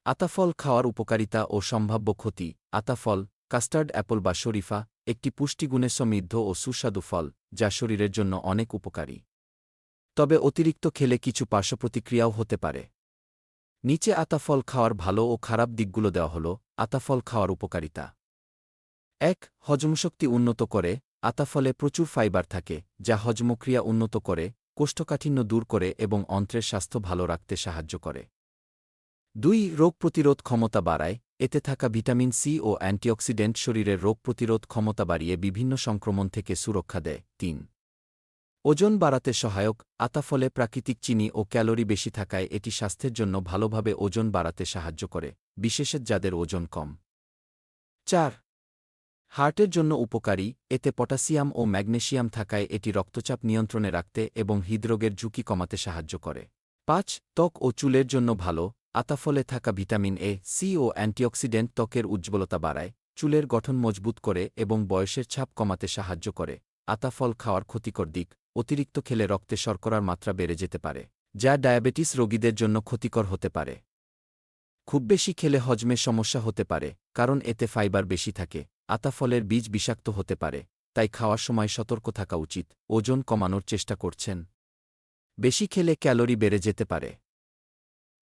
আতাফল খাওয়ার উপকারিতা ও সম্ভাব্য ক্ষতি। আতাফল, কাস্টার্ড অ্যাপল বা শরীফা, একটি পুষ্টিগুণে সমৃদ্ধ ও সুস্বাদু ফল, যা শরীরের জন্য অনেক উপকারী। তবে অতিরিক্ত খেলে কিছু পার্শ্বপ্রতিক্রিয়াও হতে পারে। নিচে আতাফল খাওয়ার ভালো ও খারাপ দিকগুলো দেওয়া হল। আতাফল খাওয়ার উপকারিতা। ১. হজমশক্তি উন্নত করে। আতাফলে প্রচুর ফাইবার থাকে, যা হজমক্রিয়া উন্নত করে, কোষ্ঠকাঠিন্য দূর করে এবং অন্ত্রের স্বাস্থ্য ভালো রাখতে সাহায্য করে। ২. রোগ প্রতিরোধ ক্ষমতা বাড়ায়। এতে থাকা ভিটামিন সি ও অ্যান্টিঅক্সিডেন্ট শরীরের রোগ প্রতিরোধ ক্ষমতা বাড়িয়ে বিভিন্ন সংক্রমণ থেকে সুরক্ষা দেয়। ৩. ওজন বাড়াতে সহায়ক। আতাফলে প্রাকৃতিক চিনি ও ক্যালোরি বেশি থাকায় এটি স্বাস্থ্যের জন্য ভালোভাবে ওজন বাড়াতে সাহায্য করে, বিশেষত যাদের ওজন কম। ৪. হার্টের জন্য উপকারী। এতে পটাশিয়াম ও ম্যাগনেসিয়াম থাকায় এটি রক্তচাপ নিয়ন্ত্রণে রাখতে এবং হৃদরোগের ঝুঁকি কমাতে সাহায্য করে। ৫. ত্বক ও চুলের জন্য ভালো। আতাফলে থাকা ভিটামিন এ, সি ও অ্যান্টিঅক্সিডেন্ট ত্বকের উজ্জ্বলতা বাড়ায়, চুলের গঠন মজবুত করে এবং বয়সের ছাপ কমাতে সাহায্য করে। আতাফল খাওয়ার ক্ষতিকর দিক। অতিরিক্ত খেলে রক্তে শর্করার মাত্রা বেড়ে যেতে পারে, যা ডায়াবেটিস রোগীদের জন্য ক্ষতিকর হতে পারে। খুব বেশি খেলে হজমে সমস্যা হতে পারে, কারণ এতে ফাইবার বেশি থাকে। আতাফলের বীজ বিষাক্ত হতে পারে, তাই খাওয়ার সময় সতর্ক থাকা উচিত। ওজন কমানোর চেষ্টা করছেন? বেশি খেলে ক্যালোরি বেড়ে যেতে পারে।